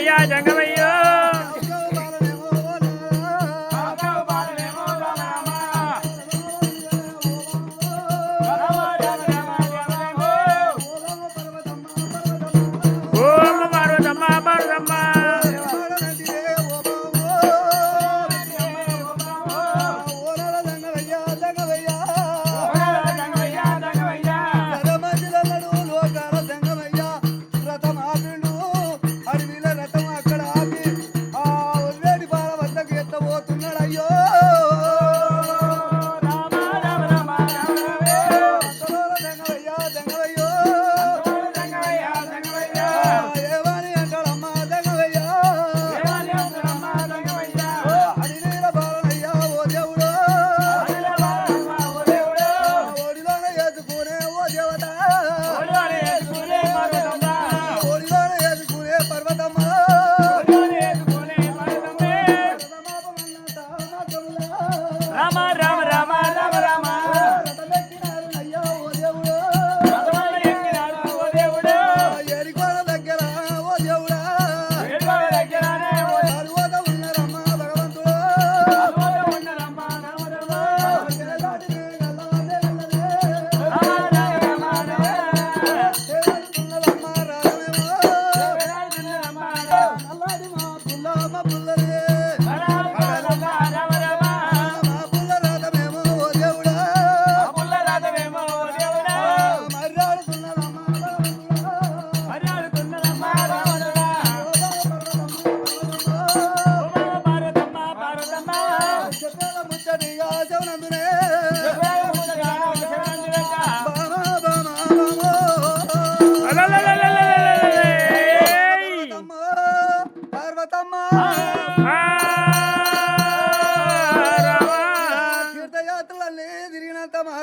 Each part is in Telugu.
జంగమయ్యో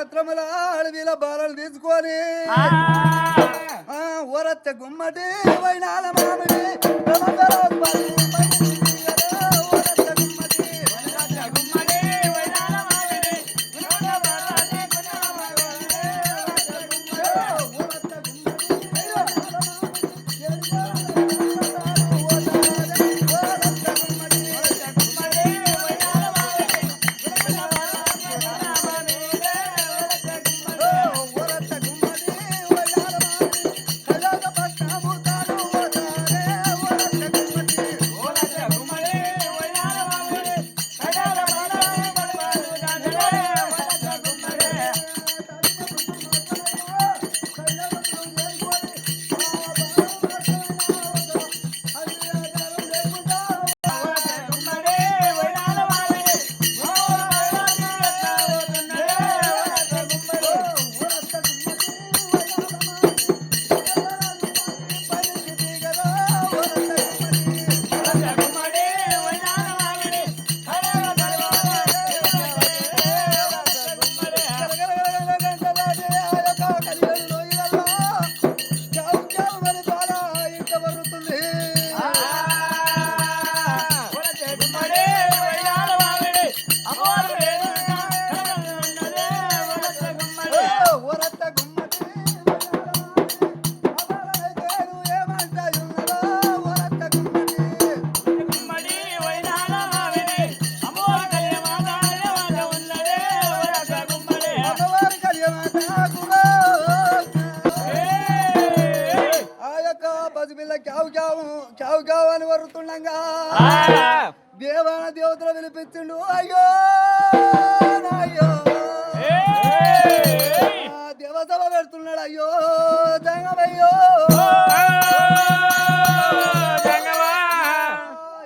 మాత్రముల అడవిల బాలలు తీసుకొని ఊరచ్చ గుమ్మటి వైనాల మామిడి అని వరుతుండగా దేవాన దేవతలు వినిపించిండు అయ్యో అయ్యో దేవసభ పెడుతున్నాడు అయ్యో జంగమయ్యో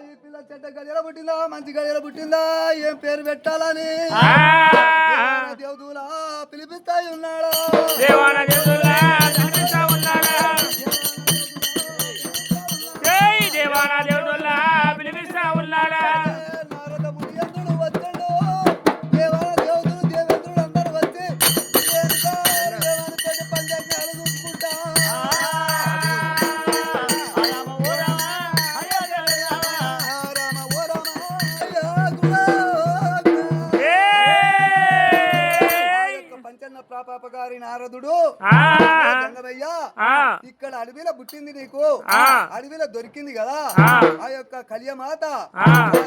ఈ పిల్ల చెడ్డ గడియల పుట్టిందా మంచి గడియల పుట్టిందా ఏం పేరు పెట్టాలని దేవతలా పిలిపిస్తాయి ఉన్నాడా నారదుడు అడవిలో పుట్టింది నీకు అడవిలో దొరికింది కదా ఆ యొక్క కలియమాత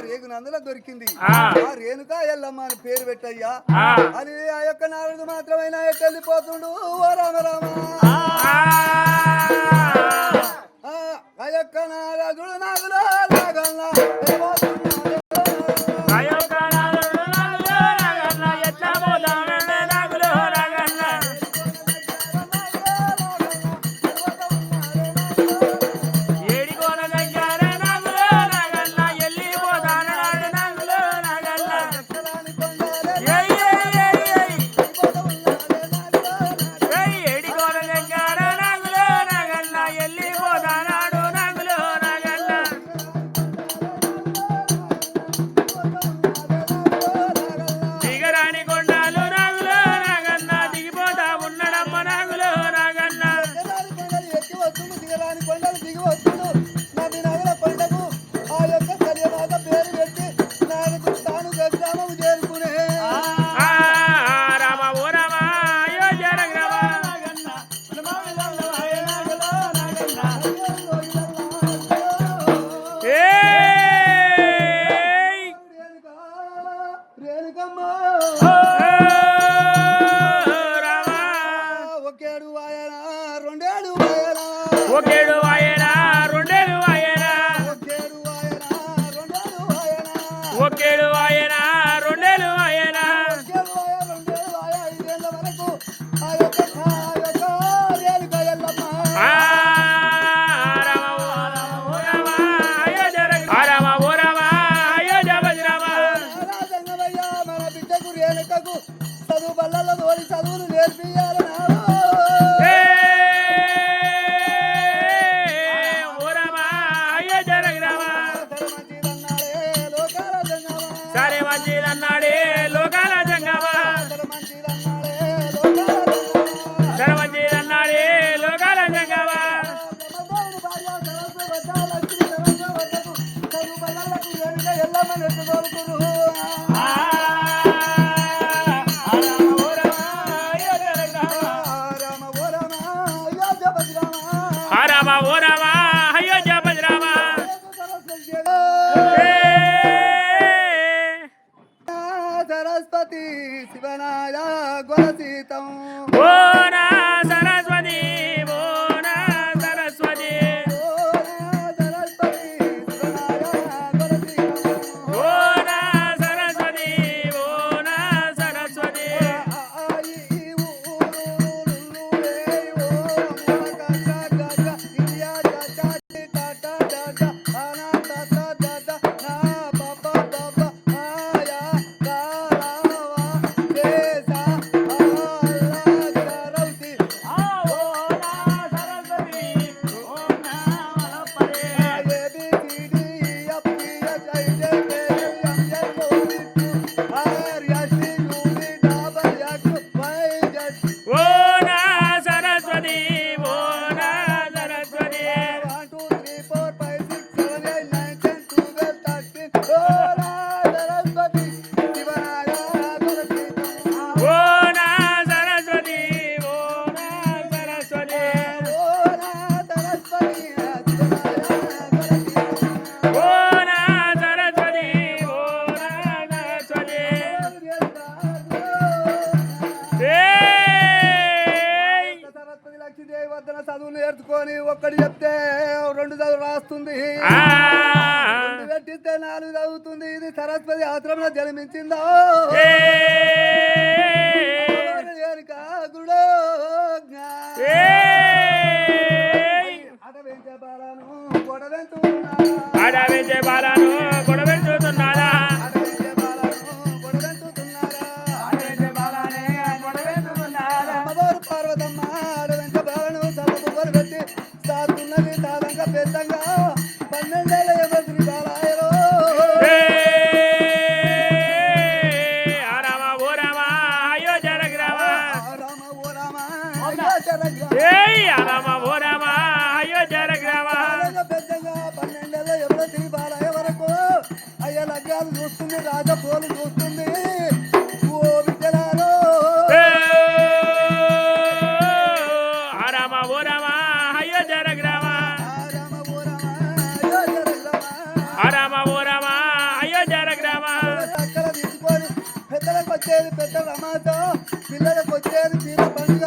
రేగునందులో దొరికింది ఆ రేణుక ఎల్లమ్మ అని పేరు పెట్టయ్యా అని ఆ యొక్క నారదు మాత్రమైనా వెళ్ళిపోతుండు ఓ రామ రామ ఆ యొక్క నారదుడు నాగులో లాగల్లా సరస్వతి శివనాయ గుణసీతం సరస్వతి సరస్వతి చదువు నేర్చుకొని ఒక్కటి చెప్తే రెండు చదువు రాస్తుంది, రెండు పెట్టిస్తే 4 చదువుతుంది. ఇది సరస్వతి ఆశ్రమంలో జన్మించిందో గుడో అడవించే బాలను గొడవెంచుతున్నారా పార్వతమ్మ అడవించే బాలను సభకు పెట్టి సాగుతున్నది సాధంగా పెద్దంగా 12 ఏళ్ళ శ్రీ బాలాయలో పిల్లలకు వచ్చేది పెద్ద రమాతో పిల్లలకు వచ్చేది పీర పండుగ